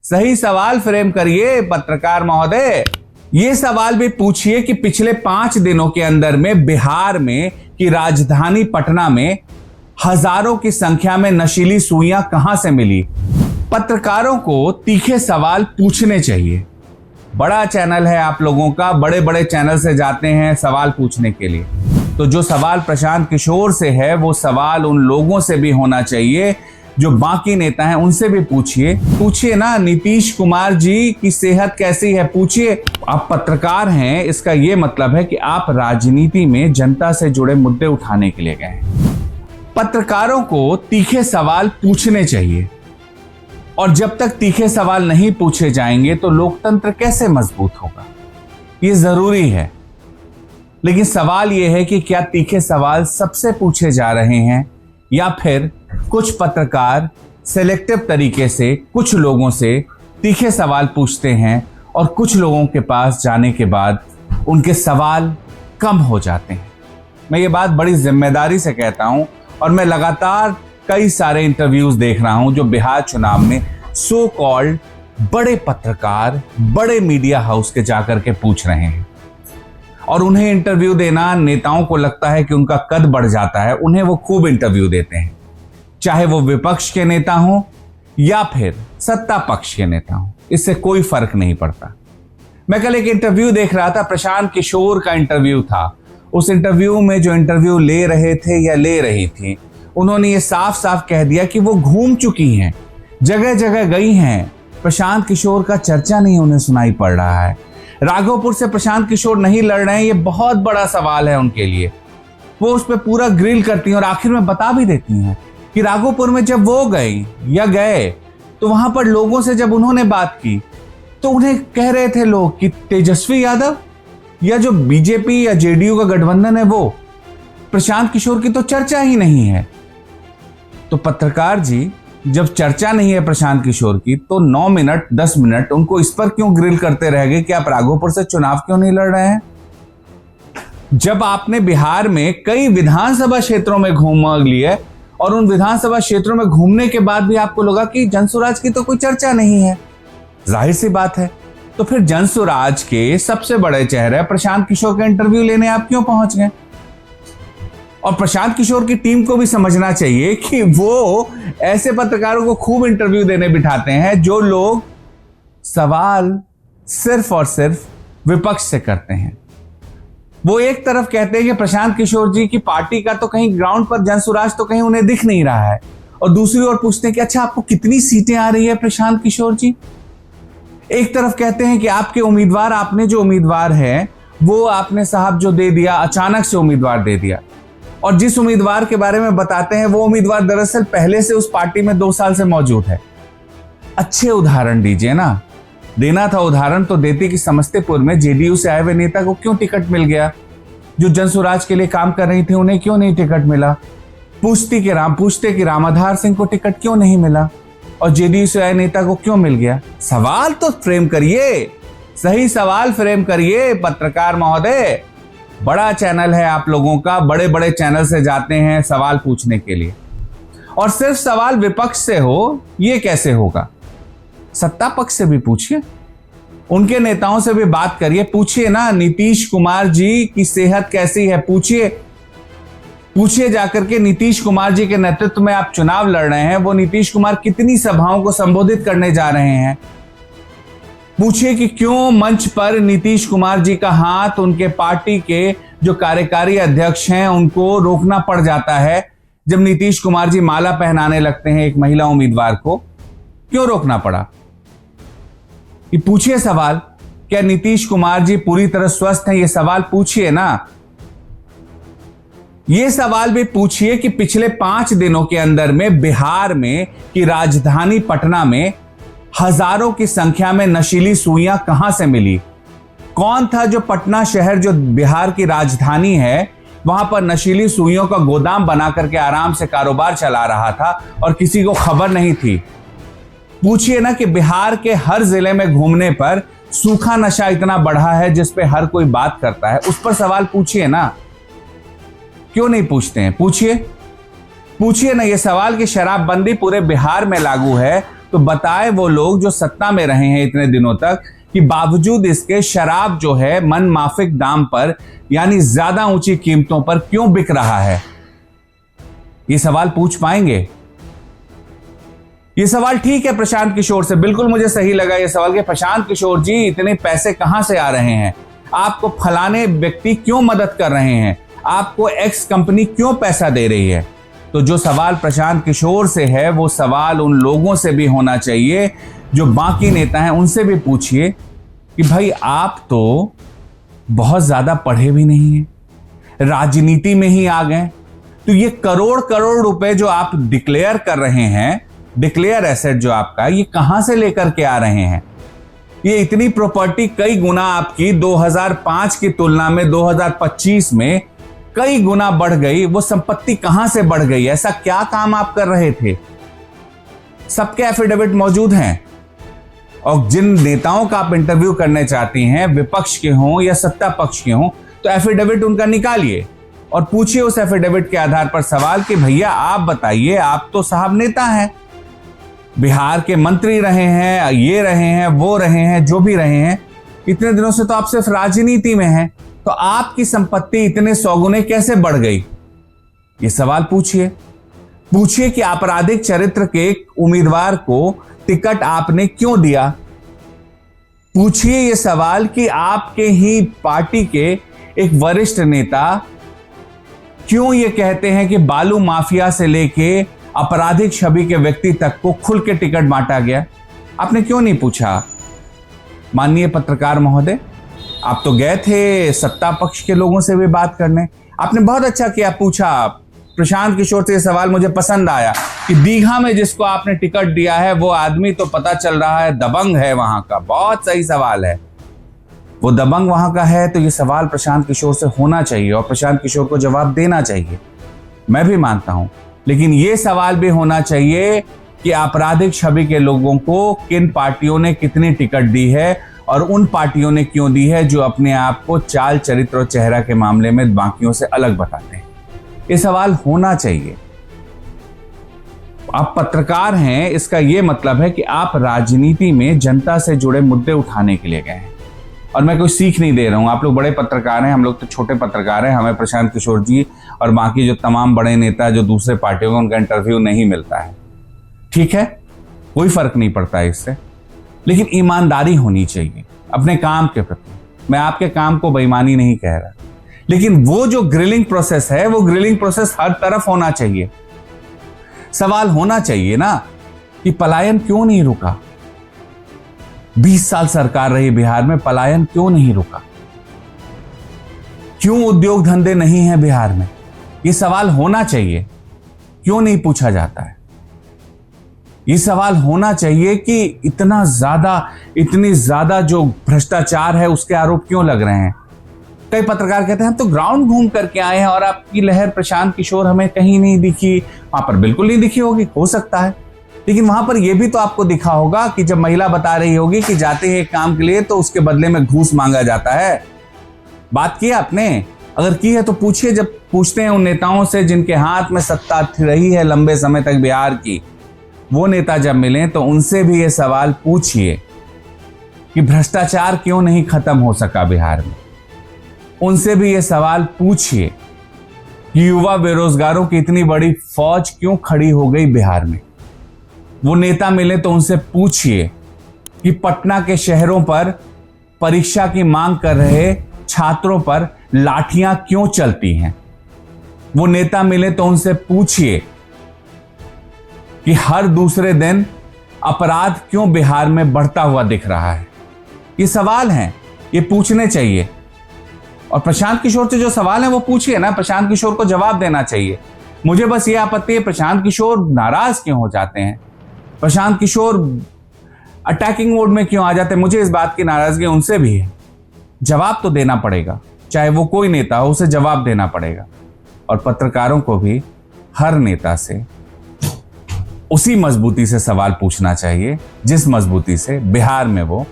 सही सवाल फ्रेम करिए पत्रकार महोदय। ये सवाल भी पूछिए कि पिछले 5 दिनों के अंदर में बिहार में की राजधानी पटना में हजारों की संख्या में नशीली सुइयां कहां से मिली। पत्रकारों को तीखे सवाल पूछने चाहिए। बड़ा चैनल है आप लोगों का, बड़े बड़े चैनल से जाते हैं सवाल पूछने के लिए, तो जो सवाल प्रशांत किशोर से है वो सवाल उन लोगों से भी होना चाहिए जो बाकी नेता हैं, उनसे भी पूछिए ना। नीतीश कुमार जी की सेहत कैसी है पूछिए। आप पत्रकार हैं, इसका यह मतलब है कि आप राजनीति में जनता से जुड़े मुद्दे उठाने के लिए गए हैं। पत्रकारों को तीखे सवाल पूछने चाहिए, और जब तक तीखे सवाल नहीं पूछे जाएंगे तो लोकतंत्र कैसे मजबूत होगा, ये जरूरी है। लेकिन सवाल यह है कि क्या तीखे सवाल सबसे पूछे जा रहे हैं, या फिर कुछ पत्रकार सेलेक्टिव तरीके से कुछ लोगों से तीखे सवाल पूछते हैं और कुछ लोगों के पास जाने के बाद उनके सवाल कम हो जाते हैं। मैं ये बात बड़ी जिम्मेदारी से कहता हूं, और मैं लगातार कई सारे इंटरव्यूज देख रहा हूं जो बिहार चुनाव में सो कॉल्ड बड़े पत्रकार बड़े मीडिया हाउस के जाकर के पूछ रहे हैं, और उन्हें इंटरव्यू देना नेताओं को लगता है कि उनका कद बढ़ जाता है, उन्हें वो खूब इंटरव्यू देते हैं, चाहे वो विपक्ष के नेता हों या फिर सत्ता पक्ष के नेता हों, इससे कोई फर्क नहीं पड़ता। मैं कल एक इंटरव्यू देख रहा था, प्रशांत किशोर का इंटरव्यू था। उस इंटरव्यू में जो इंटरव्यू ले रहे थे या ले रही थी, उन्होंने ये साफ साफ कह दिया कि वो घूम चुकी हैं, जगह जगह गई हैं, प्रशांत किशोर का चर्चा नहीं उन्हें सुनाई पड़ रहा है। राघोपुर से प्रशांत किशोर नहीं लड़ रहे हैं, ये बहुत बड़ा सवाल है उनके लिए। वो उस पर पूरा ग्रिल करती हैं और आखिर में बता भी देती हैं कि राघोपुर में जब वो गई या गए तो वहां पर लोगों से जब उन्होंने बात की तो उन्हें कह रहे थे लोग कि तेजस्वी यादव या जो बीजेपी या जेडीयू का गठबंधन है वो, प्रशांत किशोर की तो चर्चा ही नहीं है। तो पत्रकार जी, जब चर्चा नहीं है प्रशांत किशोर की तो 9 मिनट 10 मिनट उनको इस पर क्यों ग्रिल करते रह गए कि आप राघोपुर से चुनाव क्यों नहीं लड़ रहे हैं। जब आपने बिहार में कई विधानसभा क्षेत्रों में घूम लिए और उन विधानसभा क्षेत्रों में घूमने के बाद भी आपको लगा कि जनसुराज की तो कोई चर्चा नहीं है, जाहिर सी बात है, तो फिर जनसुराज के सबसे बड़े चेहरे प्रशांत किशोर का इंटरव्यू लेने आप क्यों पहुंच गए। और प्रशांत किशोर की टीम को भी समझना चाहिए कि वो ऐसे पत्रकारों को खूब इंटरव्यू देने बिठाते हैं जो लोग सवाल सिर्फ और सिर्फ विपक्ष से करते हैं। वो एक तरफ कहते हैं कि प्रशांत किशोर जी की पार्टी का तो कहीं ग्राउंड पर जनसुराज तो कहीं उन्हें दिख नहीं रहा है, और दूसरी ओर पूछते हैं कि अच्छा आपको कितनी सीटें आ रही है प्रशांत किशोर जी। एक तरफ कहते हैं कि आपके उम्मीदवार, आपने जो उम्मीदवार है वो आपने साहब जो दे दिया, अचानक से उम्मीदवार दे दिया, और जिस उम्मीदवार के बारे में बताते हैं वो उम्मीदवार दरअसल पहले से उस पार्टी में 2 साल से मौजूद है। अच्छे उदाहरण दीजिए ना। देना था उदाहरण तो देती कि समस्तीपुर में जेडीयू से आए हुए नेता को क्यों टिकट मिल गया, जो जनसुराज के लिए काम कर रही थी उन्हें क्यों नहीं टिकट मिला। पूछते कि रामाधार सिंह को टिकट क्यों नहीं मिला और जेडीयू से आए नेता को क्यों मिल गया। सवाल तो फ्रेम करिए, सही सवाल फ्रेम करिए पत्रकार महोदय। बड़ा चैनल है आप लोगों का, बड़े बड़े चैनल से जाते हैं सवाल पूछने के लिए, और सिर्फ सवाल विपक्ष से हो ये कैसे होगा। सत्ता पक्ष से भी पूछिए, उनके नेताओं से भी बात करिए, पूछिए ना नीतीश कुमार जी की सेहत कैसी है पूछिए जाकर के। नीतीश कुमार जी के नेतृत्व में आप चुनाव लड़ रहे हैं, वो नीतीश कुमार कितनी सभाओं को संबोधित करने जा रहे हैं। पूछिए कि क्यों मंच पर नीतीश कुमार जी का हाथ उनके पार्टी के जो कार्यकारी अध्यक्ष हैं उनको रोकना पड़ जाता है जब नीतीश कुमार जी माला पहनाने लगते हैं एक महिला उम्मीदवार को, क्यों रोकना पड़ा। ये पूछिए सवाल, क्या नीतीश कुमार जी पूरी तरह स्वस्थ हैं, ये सवाल पूछिए ना। ये सवाल भी पूछिए कि पिछले 5 दिनों के अंदर में बिहार में की राजधानी पटना में हजारों की संख्या में नशीली सुइयां कहां से मिली। कौन था जो पटना शहर जो बिहार की राजधानी है वहां पर नशीली सुइयों का गोदाम बना करके आराम से कारोबार चला रहा था और किसी को खबर नहीं थी। पूछिए ना कि बिहार के हर जिले में घूमने पर सूखा नशा इतना बढ़ा है जिस पे हर कोई बात करता है, उस पर सवाल पूछिए ना। क्यों नहीं पूछते हैं, पूछिए ना। ये सवाल कि शराबबंदी पूरे बिहार में लागू है तो बताए वो लोग जो सत्ता में रहे हैं इतने दिनों तक कि बावजूद इसके शराब जो है मन माफिक दाम पर यानी ज्यादा ऊंची कीमतों पर क्यों बिक रहा है? ये सवाल पूछ पाएंगे? ये सवाल ठीक है प्रशांत किशोर से, बिल्कुल मुझे सही लगा ये सवाल कि प्रशांत किशोर जी इतने पैसे कहां से आ रहे हैं? आपको फलाने व्यक्ति क्यों मदद कर रहे हैं? आपको एक्स कंपनी क्यों पैसा दे रही है? तो जो सवाल प्रशांत किशोर से है वो सवाल उन लोगों से भी होना चाहिए जो बाकी नेता हैं, उनसे भी पूछिए कि भाई आप तो बहुत ज्यादा पढ़े भी नहीं हैं, राजनीति में ही आ गए, तो ये करोड़ करोड़ रुपए जो आप डिक्लेयर कर रहे हैं, डिक्लेयर एसेट जो आपका, ये कहां से लेकर के आ रहे हैं? ये इतनी प्रॉपर्टी कई गुना आपकी 2005 की तुलना में 2025 में कई गुना बढ़ गई। वो संपत्ति कहां से बढ़ गई? ऐसा क्या काम आप कर रहे थे? सबके एफिडेविट मौजूद हैं। और जिन नेताओं का आप इंटरव्यू करने चाहती हैं, विपक्ष के हों या सत्ता पक्ष के हों, तो एफिडेविट उनका निकालिए और पूछिए उस एफिडेविट के आधार पर सवाल कि भैया आप बताइए, आप तो साहब नेता हैं, बिहार के मंत्री रहे हैं, ये रहे हैं, वो रहे हैं, जो भी रहे हैं, इतने दिनों से तो आप सिर्फ राजनीति में हैं, तो आपकी संपत्ति इतने सौगुने कैसे बढ़ गई? ये सवाल पूछिए। पूछिए कि आपराधिक चरित्र के उम्मीदवार को टिकट आपने क्यों दिया? पूछिए ये सवाल कि आपके ही पार्टी के एक वरिष्ठ नेता क्यों ये कहते हैं कि बालू माफिया से लेके आपराधिक छवि के व्यक्ति तक को खुल के टिकट बांटा गया? आपने क्यों नहीं पूछा? माननीय पत्रकार महोदय, आप तो गए थे सत्ता पक्ष के लोगों से भी बात करने, आपने बहुत अच्छा किया, पूछा। प्रशांत किशोर से ये सवाल मुझे पसंद आया कि दीघा में जिसको आपने टिकट दिया है वो आदमी तो पता चल रहा है दबंग है वहां का। बहुत सही सवाल है, वो दबंग वहां का है, तो ये सवाल प्रशांत किशोर से होना चाहिए और प्रशांत किशोर को जवाब देना चाहिए, मैं भी मानता हूं। लेकिन ये सवाल भी होना चाहिए कि आपराधिक छवि के लोगों को किन पार्टियों ने कितनी टिकट दी है और उन पार्टियों ने क्यों दी है जो अपने आप को चाल चरित्र और चेहरा के मामले में बाकियों से अलग बताते हैं। ये सवाल होना चाहिए। आप पत्रकार हैं, इसका यह मतलब है कि आप राजनीति में जनता से जुड़े मुद्दे उठाने के लिए गए हैं। और मैं कोई सीख नहीं दे रहा हूं, आप लोग बड़े पत्रकार हैं, हम लोग तो छोटे पत्रकार हैं। हमें प्रशांत किशोर जी और बाकी जो तमाम बड़े नेता जो दूसरे पार्टियों में, उनका इंटरव्यू नहीं मिलता है, ठीक है, कोई फर्क नहीं पड़ता है इससे। लेकिन ईमानदारी होनी चाहिए अपने काम के प्रति। मैं आपके काम को बेईमानी नहीं कह रहा, लेकिन वो जो ग्रिलिंग प्रोसेस है, वो ग्रिलिंग प्रोसेस हर तरफ होना चाहिए। सवाल होना चाहिए ना कि पलायन क्यों नहीं रुका? 20 साल सरकार रही बिहार में, पलायन क्यों नहीं रुका? क्यों उद्योग धंधे नहीं हैं बिहार में? ये सवाल होना चाहिए, क्यों नहीं पूछा जाता है? ये सवाल होना चाहिए कि इतनी ज्यादा जो भ्रष्टाचार है उसके आरोप क्यों लग रहे हैं? कई पत्रकार कहते हैं हम तो ग्राउंड घूम करके आए हैं और आपकी लहर प्रशांत किशोर हमें कहीं नहीं दिखी। वहां पर बिल्कुल नहीं दिखी होगी, हो सकता है, लेकिन वहां पर यह भी तो आपको दिखा होगा कि जब महिला बता रही होगी कि जाते हैं एक काम के लिए तो उसके बदले में घूस मांगा जाता है। बात की आपने? अगर की है तो पूछिए। जब पूछते हैं उन नेताओं से जिनके हाथ में सत्ता रही है लंबे समय तक बिहार की, वो नेता जब मिले तो उनसे भी ये सवाल पूछिए कि भ्रष्टाचार क्यों नहीं खत्म हो सका बिहार में। उनसे भी ये सवाल पूछिए कि युवा बेरोजगारों की इतनी बड़ी फौज क्यों खड़ी हो गई बिहार में। वो नेता मिले तो उनसे पूछिए कि पटना के शहरों पर परीक्षा की मांग कर रहे छात्रों पर लाठियां क्यों चलती हैं। वो नेता मिले तो उनसे पूछिए कि हर दूसरे दिन अपराध क्यों बिहार में बढ़ता हुआ दिख रहा है। ये सवाल हैं, ये पूछने चाहिए। और प्रशांत किशोर से जो सवाल है वो पूछिए ना, प्रशांत किशोर को जवाब देना चाहिए। मुझे बस ये आपत्ति है प्रशांत किशोर नाराज क्यों हो जाते हैं, प्रशांत किशोर अटैकिंग मोड में क्यों आ जाते हैं। मुझे इस बात की नाराजगी उनसे भी है। जवाब तो देना पड़ेगा, चाहे वो कोई नेता हो, उसे जवाब देना पड़ेगा। और पत्रकारों को भी हर नेता से उसी मजबूती से सवाल पूछना चाहिए जिस मजबूती से बिहार में वो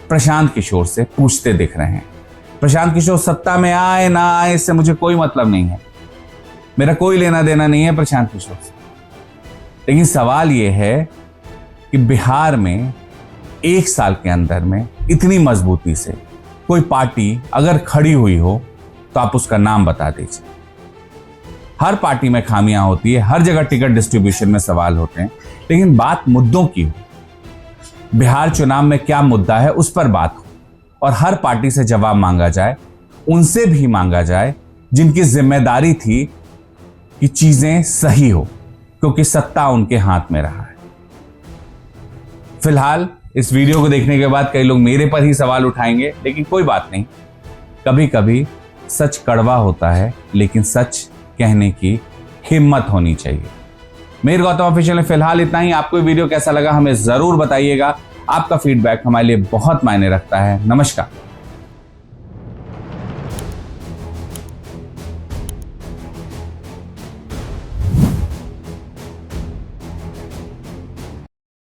प्रशांत किशोर से पूछते दिख रहे हैं। प्रशांत किशोर सत्ता में आए ना आए इससे मुझे कोई मतलब नहीं है, मेरा कोई लेना देना नहीं है प्रशांत किशोर से। लेकिन सवाल यह है कि बिहार में 1 साल के अंदर में इतनी मजबूती से कोई पार्टी अगर खड़ी हुई हो तो आप उसका नाम बता दीजिए। हर पार्टी में खामियां होती है, हर जगह टिकट डिस्ट्रीब्यूशन में सवाल होते हैं, लेकिन बात मुद्दों की हो। बिहार चुनाव में क्या मुद्दा है उस पर बात हो और हर पार्टी से जवाब मांगा जाए, उनसे भी मांगा जाए जिनकी जिम्मेदारी थी कि चीजें सही हो, क्योंकि सत्ता उनके हाथ में रहा है। फिलहाल इस वीडियो को देखने के बाद कई लोग मेरे पर ही सवाल उठाएंगे, लेकिन कोई बात नहीं। कभी कभी सच कड़वा होता है, लेकिन सच कहने की हिम्मत होनी चाहिए। मेरे गौतम ऑफिशियल में फिलहाल इतना ही। आपको वीडियो कैसा लगा हमें जरूर बताइएगा। आपका फीडबैक हमारे लिए बहुत मायने रखता है। नमस्कार।